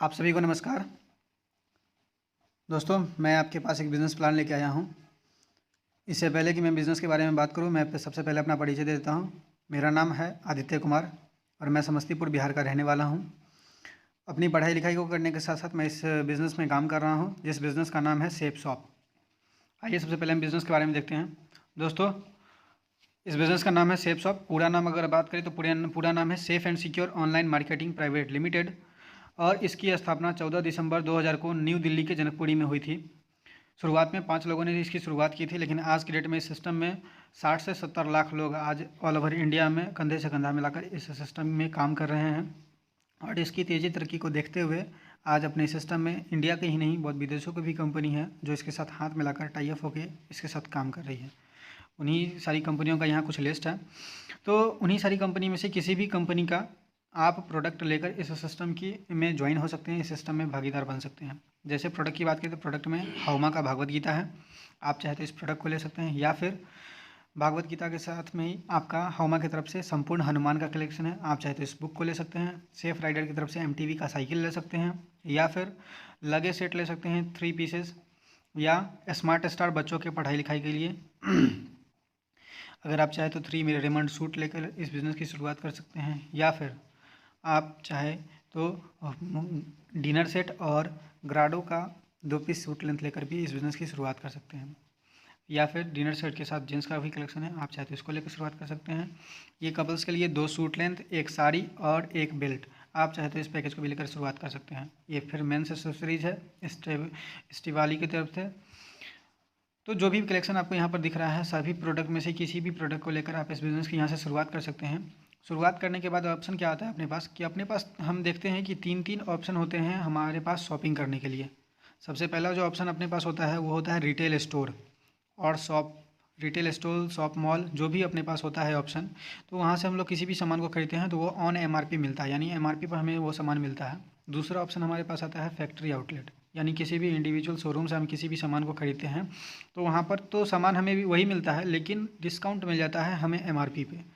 आप सभी को नमस्कार। दोस्तों, मैं आपके पास एक बिज़नेस प्लान लेके आया हूँ। इससे पहले कि मैं बिज़नेस के बारे में बात करूँ, मैं सबसे पहले अपना परिचय दे देता हूँ। मेरा नाम है आदित्य कुमार और मैं समस्तीपुर बिहार का रहने वाला हूँ। अपनी पढ़ाई लिखाई को करने के साथ साथ मैं इस बिज़नेस में काम कर रहा हूँ, जिस बिज़नेस का नाम है सेफ शॉप। आइए सबसे पहले हम बिज़नेस के बारे में देखते हैं। दोस्तों, इस बिज़नेस का नाम है सेफ शॉप। पूरा नाम अगर बात करें तो पूरा नाम है safe and secure online marketing private limited और इसकी स्थापना 14 दिसंबर 2000 को न्यू दिल्ली के जनकपुरी में हुई थी। शुरुआत में 5 लोगों ने इसकी शुरुआत की थी, लेकिन आज की डेट में इस सिस्टम में 60 से 70 लाख लोग आज ऑल ओवर इंडिया में कंधे से कंधा मिलाकर इस सिस्टम में काम कर रहे हैं। और इसकी तेज़ी तरक्की को देखते हुए आज अपने सिस्टम में इंडिया के ही नहीं बहुत विदेशों की भी कंपनी है जो इसके साथ हाथ मिलाकर टाई अप होकर इसके साथ काम कर रही है। उन्हीं सारी कंपनियों का यहाँ कुछ लिस्ट है। तो उन्हीं सारी कंपनी में से किसी भी कंपनी का आप प्रोडक्ट लेकर इस सिस्टम की में ज्वाइन हो सकते हैं, इस सिस्टम में भागीदार बन सकते हैं। जैसे प्रोडक्ट की बात करें तो प्रोडक्ट में हौमा का भागवत गीता है। आप चाहे तो इस प्रोडक्ट को ले सकते हैं, या फिर भागवत गीता के साथ में ही आपका हौमा की तरफ से संपूर्ण हनुमान का कलेक्शन है। आप चाहे तो इस बुक को ले सकते हैं। सेफ राइडर की तरफ से MTV का साइकिल ले सकते हैं, या फिर लगेज सेट ले सकते हैं 3 पीसेस, या स्मार्ट स्टार बच्चों के पढ़ाई लिखाई के लिए। अगर आप चाहे तो 3 रेमंड सूट लेकर इस बिज़नेस की शुरुआत कर सकते हैं, या फिर आप चाहे तो डिनर सेट और ग्राडो का 2 पीस सूट लेंथ लेकर भी इस बिज़नेस की शुरुआत कर सकते हैं, या फिर डिनर सेट के साथ जेंट्स का भी कलेक्शन है, आप चाहे तो इसको लेकर शुरुआत कर सकते हैं। ये कपल्स के लिए 2 सूट लेंथ, 1 साड़ी और 1 बेल्ट, आप चाहे तो इस पैकेज को भी लेकर शुरुआत कर सकते हैं। ये फिर मेंस एक्सेसरीज है स्टिवाली की तरफ से। तो जो भी कलेक्शन आपको यहाँ पर दिख रहा है, सभी प्रोडक्ट में से किसी भी प्रोडक्ट को लेकर आप इस बिज़नेस की यहाँ से शुरुआत कर सकते हैं। शुरुआत करने के बाद ऑप्शन क्या आता है अपने पास, कि अपने पास हम देखते हैं कि 3 ऑप्शन होते हैं हमारे पास शॉपिंग करने के लिए। सबसे पहला जो ऑप्शन अपने पास होता है वो होता है रिटेल स्टोर और shop. Retail store, shop, mall, जो भी अपने पास होता है ऑप्शन, तो वहाँ से हम लोग किसी भी सामान को खरीदते हैं तो वो ऑन MRP मिलता है, यानी MRP पर हमें वो सामान मिलता है। दूसरा ऑप्शन हमारे पास आता है फैक्ट्री आउटलेट, यानी किसी भी इंडिविजुअल शोरूम से हम किसी भी सामान को खरीदते हैं तो वहाँ पर तो सामान हमें भी वही मिलता है, लेकिन डिस्काउंट मिल जाता है हमें MRP पे।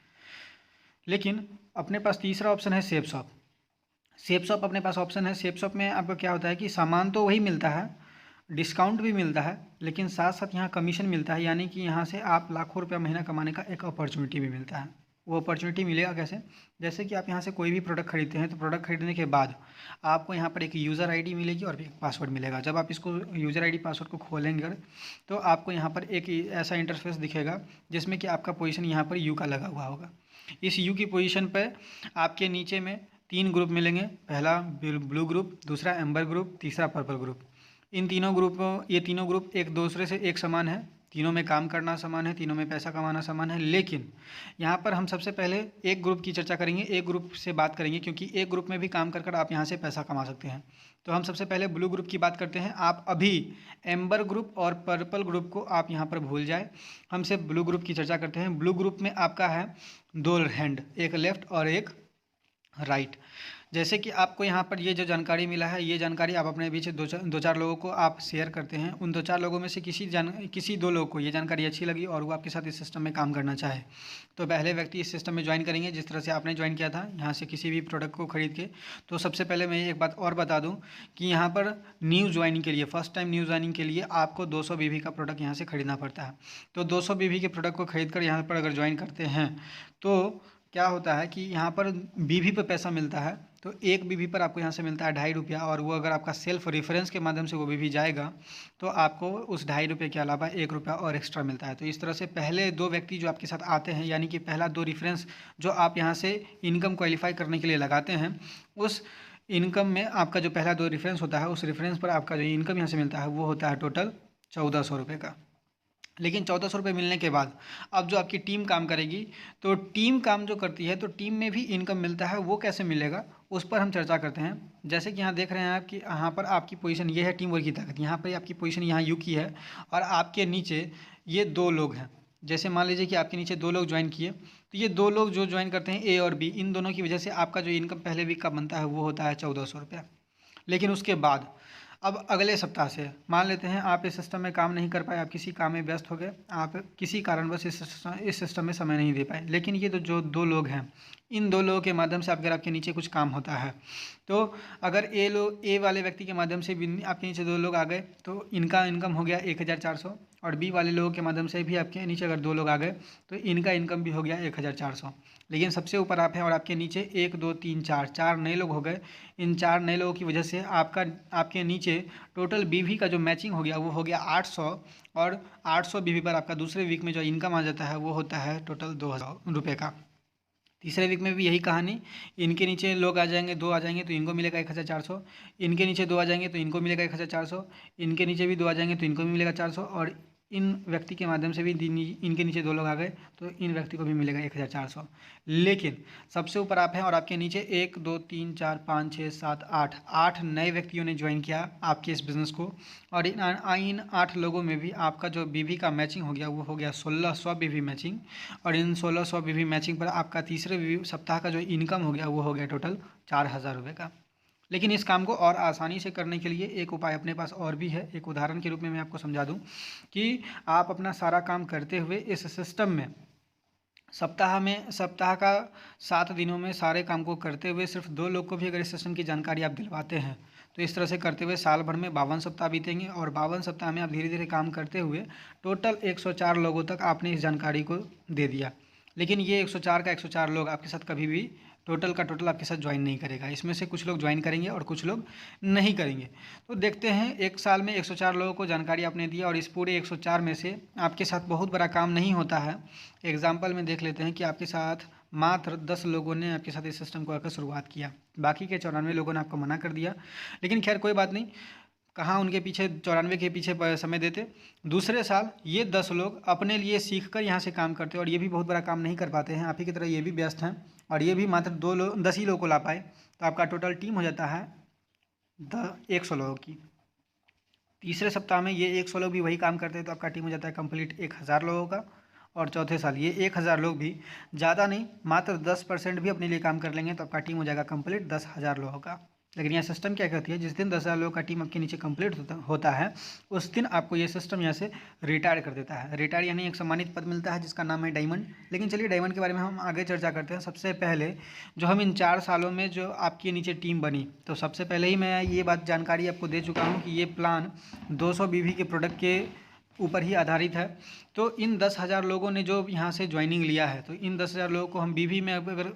लेकिन अपने पास तीसरा ऑप्शन है सेफ शॉप। सेफ शॉप अपने पास ऑप्शन है। सेफ शॉप में आपको क्या होता है कि सामान तो वही मिलता है, डिस्काउंट भी मिलता है, लेकिन साथ साथ यहाँ कमीशन मिलता है, यानी कि यहाँ से आप लाखों रुपया महीना कमाने का एक अपॉर्चुनिटी भी मिलता है। वो अपॉर्चुनिटी मिलेगा कैसे? जैसे कि आप यहाँ से कोई भी प्रोडक्ट खरीदते हैं तो प्रोडक्ट खरीदने के बाद आपको यहाँ पर एक यूज़र आईडी मिलेगी और एक पासवर्ड मिलेगा। जब आप इसको यूज़र आईडी पासवर्ड को खोलेंगे तो आपको यहाँ पर एक ऐसा इंटरफेस दिखेगा जिसमें कि आपका पोजीशन यहाँ पर यू का लगा हुआ होगा। इस यू की पोजीशन पर आपके नीचे में 3 ग्रुप मिलेंगे। पहला ब्लू ग्रुप, दूसरा एम्बर ग्रुप, तीसरा पर्पल ग्रुप। ये तीनों ग्रुप एक दूसरे से एक समान है, तीनों में काम करना समान है, तीनों में पैसा कमाना समान है। लेकिन यहाँ पर हम सबसे पहले एक ग्रुप की चर्चा करेंगे, एक ग्रुप से बात करेंगे, क्योंकि एक ग्रुप में भी काम कर आप यहाँ से पैसा कमा सकते हैं। तो हम सबसे पहले ब्लू ग्रुप की बात करते हैं। आप अभी एम्बर ग्रुप और पर्पल ग्रुप को आप यहाँ पर भूल जाए, हम सिर्फ ब्लू ग्रुप की चर्चा करते हैं। ब्लू ग्रुप में आपका है 2 हैंड, एक लेफ्ट और एक राइट। जैसे कि आपको यहाँ पर ये जो जानकारी मिला है, ये जानकारी आप अपने बीच दो चार लोगों को आप शेयर करते हैं। उन 2-4 लोगों में से किसी 2 लोगों को ये जानकारी अच्छी लगी और वो आपके साथ इस सिस्टम में काम करना चाहे, तो पहले व्यक्ति इस सिस्टम में ज्वाइन करेंगे जिस तरह से आपने ज्वाइन किया था यहाँ से किसी भी प्रोडक्ट को खरीद के। तो सबसे पहले मैं एक बात और बता दूँ कि यहाँ पर न्यू ज्वाइनिंग के लिए, फर्स्ट टाइम न्यू ज्वाइनिंग के लिए आपको 200 BV का प्रोडक्ट यहाँ से खरीदना पड़ता है। तो 200 BV के प्रोडक्ट को खरीद कर यहाँ पर अगर ज्वाइन करते हैं तो क्या होता है कि यहाँ पर BV पे पैसा मिलता है। तो एक BV पर आपको यहाँ से मिलता है ₹2.5, और वो अगर आपका सेल्फ रेफरेंस के माध्यम से वो BV जाएगा तो आपको उस ₹2.5 के अलावा ₹1 और एक्स्ट्रा मिलता है। तो इस तरह से पहले 2 व्यक्ति जो आपके साथ आते हैं, यानी कि पहला 2 रेफरेंस जो आप यहाँ से इनकम क्वालिफाई करने के लिए लगाते हैं, उस इनकम में आपका जो पहला 2 रेफरेंस होता है, उस रेफरेंस पर आपका जो इनकम यहाँ से मिलता है वो होता है टोटल ₹1400 का। लेकिन ₹1400 मिलने के बाद अब जो आपकी टीम काम करेगी, तो टीम काम जो करती है तो टीम में भी इनकम मिलता है। वो कैसे मिलेगा उस पर हम चर्चा करते हैं। जैसे कि यहाँ देख रहे हैं आप कि यहाँ पर आपकी पोजीशन ये है टीम वर्क की ताकत। यहाँ पर आपकी पोजीशन यहाँ यू की है और आपके नीचे ये 2 लोग हैं। जैसे मान लीजिए कि आपके नीचे 2 लोग ज्वाइन किए, तो ये 2 लोग जो ज्वाइन करते हैं A और B, इन दोनों की वजह से आपका जो इनकम पहले वीक का बनता है वो होता है ₹1400। लेकिन उसके बाद अब अगले सप्ताह से मान लेते हैं आप इस सिस्टम में काम नहीं कर पाए, आप किसी काम में व्यस्त हो गए, आप किसी कारणवश इस सिस्टम में समय नहीं दे पाए, लेकिन ये जो 2 लोग हैं इन दो लोगों के माध्यम से अगर आपके नीचे कुछ काम होता है, तो अगर ए वाले व्यक्ति के माध्यम से भी आपके नीचे दो लोग आ गए तो इनका इनकम हो गया 1400, और बी वाले लोगों के माध्यम से भी आपके नीचे अगर दो लोग आ गए तो इनका इनकम भी हो गया 1400। लेकिन सबसे ऊपर आप हैं और आपके नीचे 1 2 3 4 नए लोग हो गए। इन 4 नए लोगों की वजह से आपके नीचे टोटल बीवी का जो मैचिंग हो गया वो हो गया 800, और 800 बीवी पर आपका दूसरे वीक में जो इनकम आ जाता है वो होता है टोटल 2000 रुपये का। तीसरे वीक में भी यही कहानी, इनके नीचे लोग आ जाएंगे, दो आ जाएंगे तो इनको मिलेगा 1400, इनके नीचे दो आ जाएंगे तो इनको मिलेगा 1400, इनके नीचे भी दो आ जाएंगे तो इनको भी मिलेगा 400, और इन व्यक्ति के माध्यम से भी इनके नीचे दो लोग आ गए तो इन व्यक्ति को भी मिलेगा 1400। लेकिन सबसे ऊपर आप हैं और आपके नीचे 1 2 3 4 5 6 7 8 नए व्यक्तियों ने ज्वाइन किया आपके इस बिज़नेस को, और इन 8 लोगों में भी आपका जो बीवी का मैचिंग हो गया वो हो गया 1600 बीवी मैचिंग, और इन 1600 बीवी मैचिंग पर आपका तीसरे सप्ताह का जो इनकम हो गया वो हो गया टोटल 4000 रुपये का। लेकिन इस काम को और आसानी से करने के लिए एक उपाय अपने पास और भी है। एक उदाहरण के रूप में मैं आपको समझा दूं कि आप अपना सारा काम करते हुए इस सिस्टम में सप्ताह का 7 दिनों में सारे काम को करते हुए सिर्फ 2 लोग को भी अगर इस सिस्टम की जानकारी आप दिलवाते हैं तो इस तरह से करते हुए साल भर में 52 सप्ताह बीतेंगे, और 52 सप्ताह में आप धीरे धीरे काम करते हुए टोटल 104 लोगों तक आपने इस जानकारी को दे दिया। लेकिन ये 104 का 104 लोग आपके साथ कभी भी टोटल का टोटल आपके साथ ज्वाइन नहीं करेगा। इसमें से कुछ लोग ज्वाइन करेंगे और कुछ लोग नहीं करेंगे। तो देखते हैं, एक साल में 104 लोगों को जानकारी आपने दिया और इस पूरे 104 में से आपके साथ बहुत बड़ा काम नहीं होता है। एग्जाम्पल में देख लेते हैं कि आपके साथ मात्र 10 लोगों ने आपके साथ इस सिस्टम को आकर शुरुआत किया, बाकी के 94 लोगों ने आपको मना कर दिया। लेकिन खैर कोई बात नहीं, कहाँ उनके पीछे 94 के पीछे समय देते। दूसरे साल ये 10 लोग अपने लिए सीख कर यहाँ से काम करते और ये भी बहुत बड़ा काम नहीं कर पाते हैं, आप ही की तरह ये भी व्यस्त हैं और ये भी मात्र 10 ही लोगों को ला पाए, तो आपका टोटल टीम हो जाता है 100 लोगों की। तीसरे सप्ताह में ये 100 लोग भी वही काम करते हैं तो आपका टीम हो जाता है कंप्लीट 1000 लोगों का। और चौथे साल ये 1000 लोग भी, ज़्यादा नहीं, मात्र 10% भी अपने लिए काम कर लेंगे तो आपका टीम हो जाएगा कंप्लीट 10,000 लोगों का। लेकिन यह सिस्टम क्या कहती है, जिस दिन 10,000 लोगों का टीम आपके नीचे कंप्लीट होता है उस दिन आपको ये सिस्टम यहाँ से रिटायर कर देता है। रिटायर यानी एक सम्मानित पद मिलता है जिसका नाम है डायमंड। लेकिन चलिए डायमंड के बारे में हम आगे चर्चा करते हैं। सबसे पहले जो हम इन 4 सालों में जो आपके नीचे टीम बनी, तो सबसे पहले ही मैं ये बात जानकारी आपको दे चुका हूँ कि ये प्लान 200 बीवी के प्रोडक्ट के ऊपर ही आधारित है। तो इन 10,000 लोगों ने जो यहाँ से ज्वाइनिंग लिया है, तो इन 10,000 लोगों को हम बीवी में अगर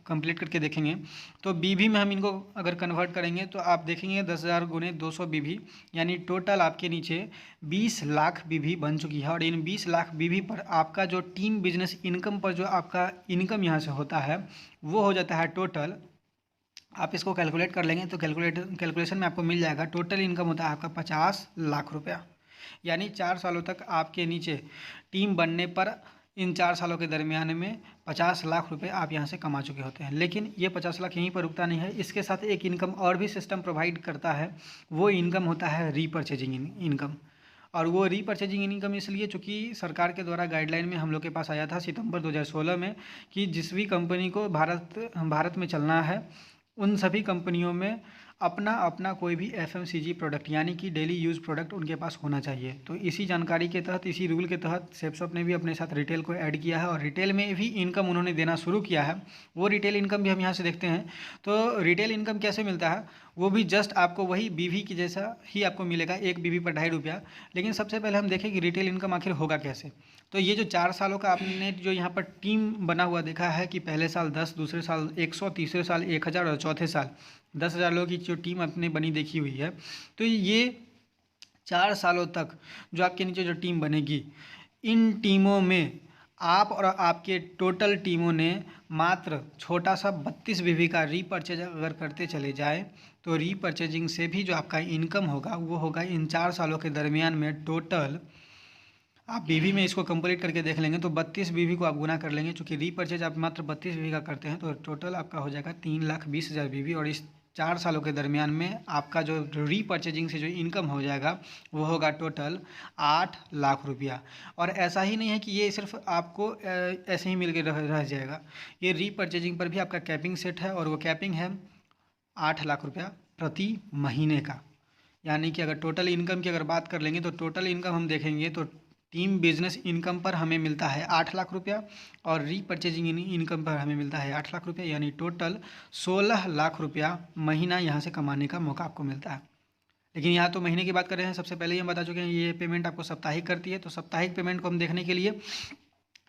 कंप्लीट करके देखेंगे तो बीवी में हम इनको अगर कन्वर्ट करेंगे तो आप देखेंगे 10,000 गुने 200 बीवी, यानी टोटल आपके नीचे 20 लाख बीवी बन चुकी है। और इन 20 लाख बीवी पर आपका जो टीम बिजनेस इनकम पर जो आपका इनकम यहाँ से होता है वो हो जाता है टोटल, आप इसको कैलकुलेट कर लेंगे तो कैलकुलेशन में आपको मिल जाएगा, टोटल इनकम होता है आपका 50 लाख रुपया। यानी 4 सालों तक आपके नीचे टीम बनने पर इन 4 सालों के दरमियान में 50 लाख रुपए आप यहाँ से कमा चुके होते हैं। लेकिन ये 50 लाख यहीं पर रुकता नहीं है, इसके साथ एक इनकम और भी सिस्टम प्रोवाइड करता है। वो इनकम होता है रीपरचेजिंग इनकम। और वो रीपरचेजिंग इनकम इसलिए चूँकि सरकार के द्वारा गाइडलाइन में हम लोग के पास आया था सितंबर 2016 में कि जिस भी कंपनी को भारत में चलना है उन सभी कंपनियों में अपना कोई भी FMCG प्रोडक्ट यानी कि डेली यूज़ प्रोडक्ट उनके पास होना चाहिए। तो इसी जानकारी के तहत, इसी रूल के तहत सेफसॉप ने भी अपने साथ रिटेल को ऐड किया है और रिटेल में भी इनकम उन्होंने देना शुरू किया है। वो रिटेल इनकम भी हम यहाँ से देखते हैं। तो रिटेल इनकम कैसे मिलता है, वो भी जस्ट आपको वही बीवी की जैसा ही आपको मिलेगा, एक बीवी पर 2.5 रुपया। लेकिन सबसे पहले हम देखें कि रिटेल इनकम आखिर होगा कैसे। तो ये जो 4 सालों का आपने जो यहाँ पर टीम बना हुआ देखा है कि पहले साल 10, दूसरे साल 100, तीसरे साल 1000 और चौथे साल 10,000 लोगों की जो टीम अपने बनी देखी हुई है, तो ये 4 सालों तक जो आपके नीचे जो टीम बनेगी, इन टीमों में आप और आपके टोटल टीमों ने मात्र छोटा सा 32 बीवी का रीपरचेज अगर करते चले जाए तो रीपरचेजिंग से भी जो आपका इनकम होगा वो होगा इन 4 सालों के दरमियान में टोटल, आप बीवी में इसको कंप्लीट करके देख लेंगे तो 32 बीवी को आप गुना कर लेंगे, चूँकि रीपरचेज आप मात्र 32 बीवी का करते हैं तो टोटल आपका हो जाएगा 3,20,000 बीवी। और इस 4 सालों के दरमियान में आपका जो रीपरचेजिंग से जो इनकम हो जाएगा वो होगा टोटल 8 लाख रुपया। और ऐसा ही नहीं है कि ये सिर्फ आपको ऐसे ही मिल के रह जाएगा, ये रीपरचेजिंग पर भी आपका कैपिंग सेट है और वो कैपिंग है 8 लाख रुपया प्रति महीने का। यानी कि अगर टोटल इनकम की अगर बात कर लेंगे तो टोटल इनकम हम देखेंगे तो टीम बिजनेस इनकम पर हमें मिलता है 8 लाख रुपया और रीपरचेजिंग इनकम पर हमें मिलता है 8 लाख रुपया, यानी टोटल 16 लाख रुपया महीना यहाँ से कमाने का मौका आपको मिलता है। लेकिन यहाँ तो महीने की बात कर रहे हैं। सबसे पहले ही हम बता चुके हैं ये पेमेंट आपको साप्ताहिक करती है। तो साप्ताहिक पेमेंट को हम देखने के लिए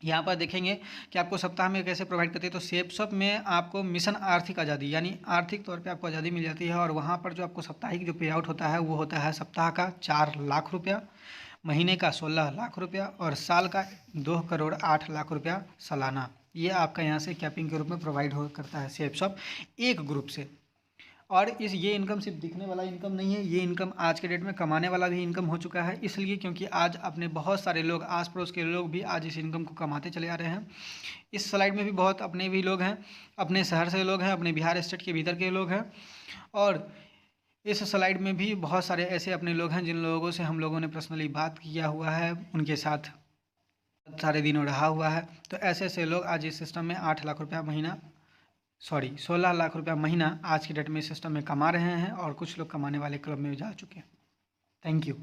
यहाँ पर देखेंगे कि आपको सप्ताह में कैसे प्रोवाइड करते हैं। तो सेपसप में आपको मिशन आर्थिक आज़ादी यानी आर्थिक तौर पे आपको आज़ादी मिल जाती है और वहाँ पर जो आपको साप्ताहिक जो पे आउट होता है वो होता है सप्ताह का 4 लाख रुपया, महीने का 16 लाख रुपया और साल का 2,08,00,000 रुपया सालाना। ये आपका यहाँ से कैपिंग के रूप में प्रोवाइड हो करता है सेपसप एक ग्रुप से। और ये इनकम सिर्फ दिखने वाला इनकम नहीं है, ये इनकम आज के डेट में कमाने वाला भी इनकम हो चुका है। इसलिए क्योंकि आज अपने बहुत सारे लोग, आस पड़ोस के लोग भी आज इस इनकम को कमाते चले आ रहे हैं। इस स्लाइड में भी बहुत अपने भी लोग हैं, अपने शहर से लोग हैं, अपने बिहार स्टेट के भीतर के लोग हैं। और इस स्लाइड में भी बहुत सारे ऐसे अपने लोग हैं जिन लोगों से हम लोगों ने पर्सनली बात किया हुआ है, उनके साथ सारे दिनों रहा हुआ है। तो ऐसे ऐसे लोग आज इस सिस्टम में 8 लाख रुपया महीना 16 लाख रुपया महीना आज की डेट में सिस्टम में कमा रहे हैं और कुछ लोग कमाने वाले क्लब में जा चुके हैं। Thank you.